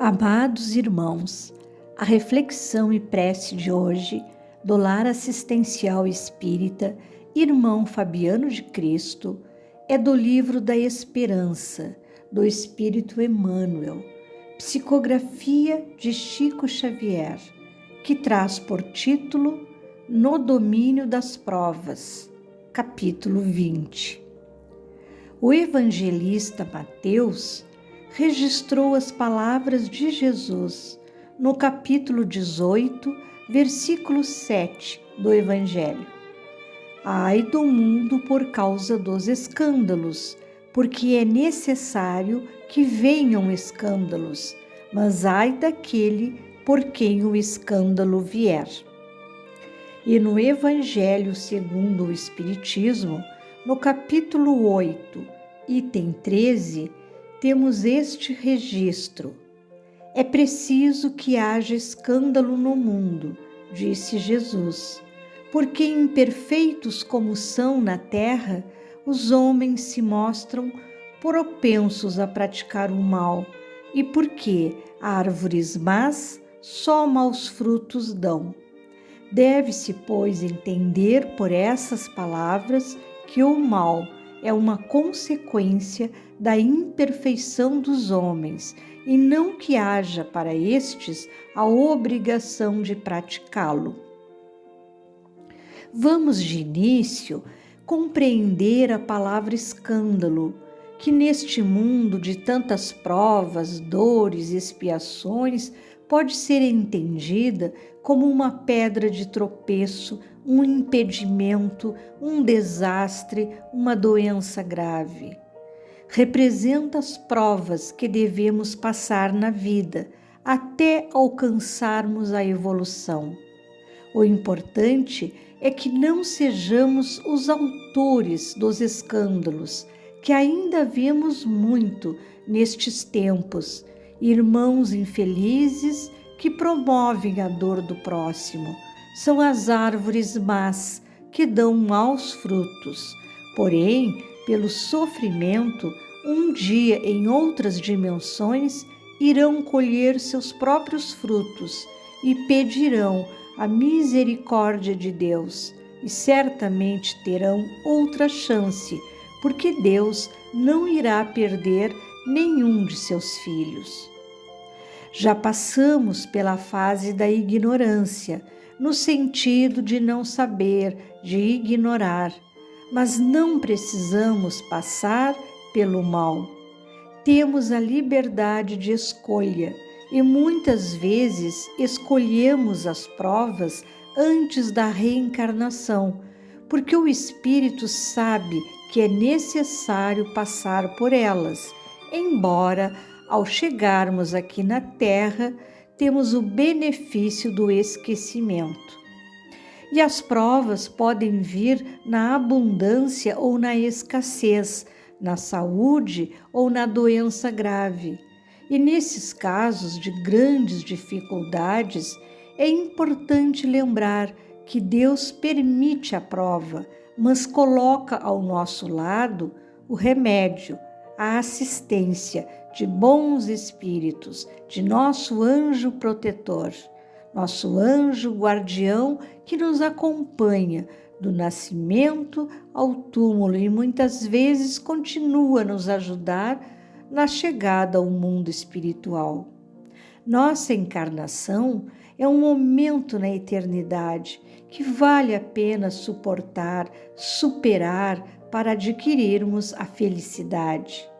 Amados irmãos, a reflexão e prece de hoje do Lar Assistencial Espírita Irmão Fabiano de Cristo é do livro da Esperança, do Espírito Emmanuel, psicografia de Chico Xavier, que traz por título No Domínio das Provas, capítulo 20. O evangelista Mateus registrou as palavras de Jesus no capítulo 18, versículo 7 do Evangelho. Ai do mundo por causa dos escândalos, porque é necessário que venham escândalos, mas ai daquele por quem o escândalo vier. E no Evangelho segundo o Espiritismo, no capítulo 8, item 13, temos este registro. É preciso que haja escândalo no mundo, disse Jesus, porque imperfeitos como são na terra, os homens se mostram propensos a praticar o mal, e porque árvores más só maus frutos dão. Deve-se, pois, entender por essas palavras que o mal é uma consequência da imperfeição dos homens, e não que haja para estes a obrigação de praticá-lo. Vamos de início compreender a palavra escândalo, que neste mundo de tantas provas, dores e expiações pode ser entendida como uma pedra de tropeço, um impedimento, um desastre, uma doença grave. Representa as provas que devemos passar na vida até alcançarmos a evolução. O importante é que não sejamos os autores dos escândalos, que ainda vemos muito nestes tempos, irmãos infelizes que promovem a dor do próximo. São as árvores más que dão maus frutos, porém, pelo sofrimento, um dia em outras dimensões irão colher seus próprios frutos e pedirão a misericórdia de Deus e certamente terão outra chance, porque Deus não irá perder nenhum de seus filhos. Já passamos pela fase da ignorância, no sentido de não saber, de ignorar, mas não precisamos passar pelo mal. Temos a liberdade de escolha e muitas vezes escolhemos as provas antes da reencarnação, porque o espírito sabe que é necessário passar por elas, embora ao chegarmos aqui na Terra temos o benefício do esquecimento. E as provas podem vir na abundância ou na escassez, na saúde ou na doença grave. E nesses casos de grandes dificuldades, é importante lembrar que Deus permite a prova, mas coloca ao nosso lado o remédio, a assistência de bons espíritos, de nosso anjo protetor, nosso anjo guardião que nos acompanha do nascimento ao túmulo e muitas vezes continua a nos ajudar na chegada ao mundo espiritual. Nossa encarnação é um momento na eternidade que vale a pena suportar, superar para adquirirmos a felicidade.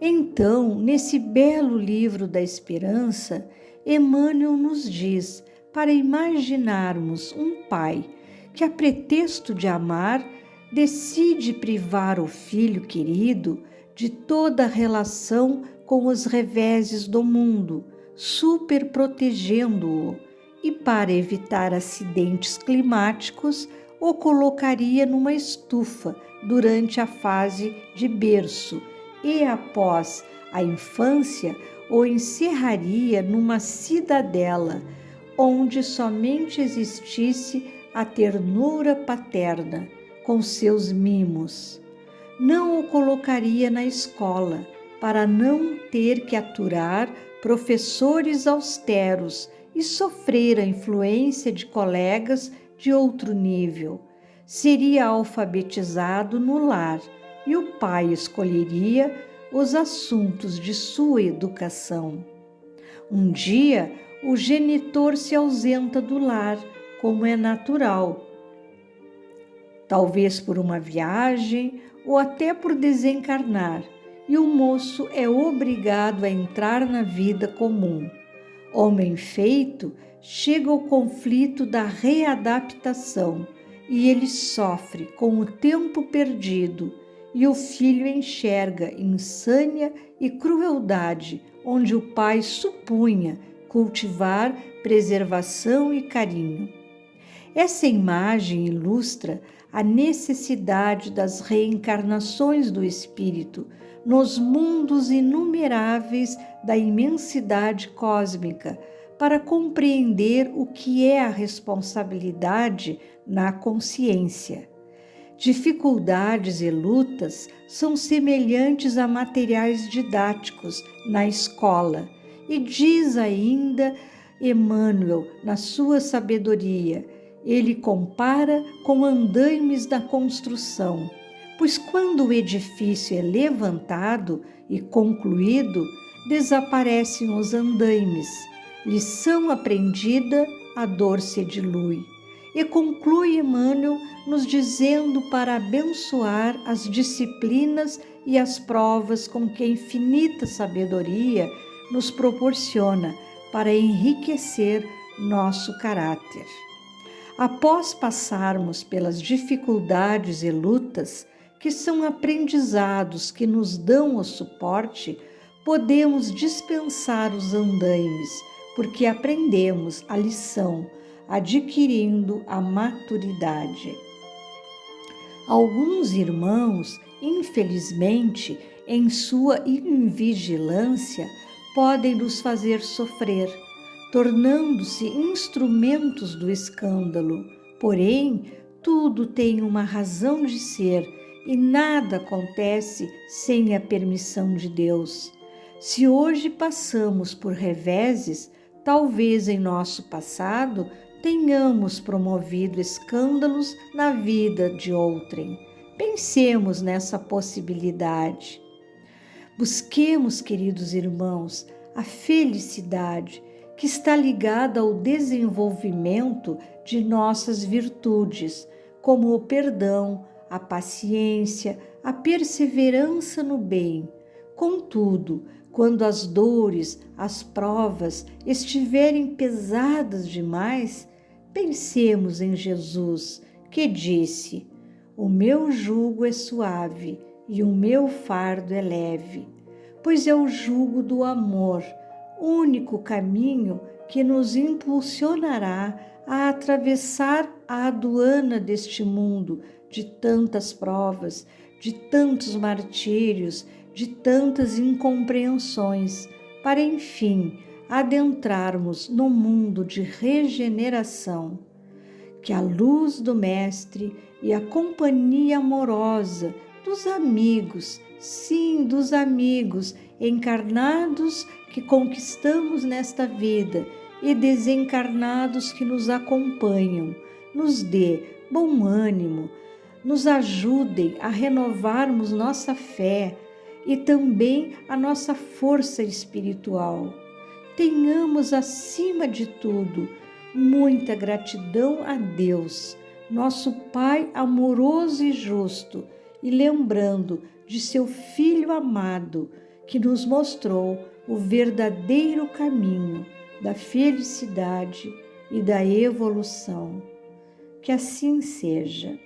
Então, nesse belo livro da Esperança, Emmanuel nos diz para imaginarmos um pai que, a pretexto de amar, decide privar o filho querido de toda a relação com os reveses do mundo, superprotegendo-o, e para evitar acidentes climáticos, o colocaria numa estufa durante a fase de berço e, após a infância, o encerraria numa cidadela, onde somente existisse a ternura paterna, com seus mimos. Não o colocaria na escola, para não ter que aturar professores austeros e sofrer a influência de colegas de outro nível. Seria alfabetizado no lar e o pai escolheria os assuntos de sua educação. Um dia, o genitor se ausenta do lar, como é natural, talvez por uma viagem ou até por desencarnar, e o moço é obrigado a entrar na vida comum. Homem feito, chega o conflito da readaptação e ele sofre com o tempo perdido, e o filho enxerga insânia e crueldade onde o pai supunha cultivar preservação e carinho. Essa imagem ilustra a necessidade das reencarnações do espírito nos mundos inumeráveis da imensidade cósmica, para compreender o que é a responsabilidade na consciência. Dificuldades e lutas são semelhantes a materiais didáticos na escola, e diz ainda Emmanuel na sua sabedoria, ele compara com andaimes da construção, pois quando o edifício é levantado e concluído, desaparecem os andaimes. Lição aprendida, a dor se dilui. E conclui Emmanuel nos dizendo para abençoar as disciplinas e as provas com que a infinita sabedoria nos proporciona para enriquecer nosso caráter. Após passarmos pelas dificuldades e lutas, que são aprendizados que nos dão o suporte, podemos dispensar os andaimes, porque aprendemos a lição, adquirindo a maturidade. Alguns irmãos, infelizmente, em sua invigilância, podem nos fazer sofrer, tornando-se instrumentos do escândalo. Porém, tudo tem uma razão de ser e nada acontece sem a permissão de Deus. Se hoje passamos por reveses, talvez em nosso passado tenhamos promovido escândalos na vida de outrem. Pensemos nessa possibilidade. Busquemos, queridos irmãos, a felicidade que está ligada ao desenvolvimento de nossas virtudes, como o perdão, a paciência, a perseverança no bem. Contudo, quando as dores, as provas estiverem pesadas demais, pensemos em Jesus, que disse: "O meu jugo é suave e o meu fardo é leve", pois é o jugo do amor, único caminho que nos impulsionará a atravessar a aduana deste mundo de tantas provas, de tantos martírios, de tantas incompreensões, para enfim adentrarmos no mundo de regeneração. Que a luz do Mestre e a companhia amorosa dos amigos, sim, dos amigos encarnados que conquistamos nesta vida e desencarnados que nos acompanham, nos dê bom ânimo, nos ajudem a renovarmos nossa fé e também a nossa força espiritual. Tenhamos, acima de tudo, muita gratidão a Deus, nosso Pai amoroso e justo, e lembrando de seu Filho amado, que nos mostrou o verdadeiro caminho da felicidade e da evolução. Que assim seja.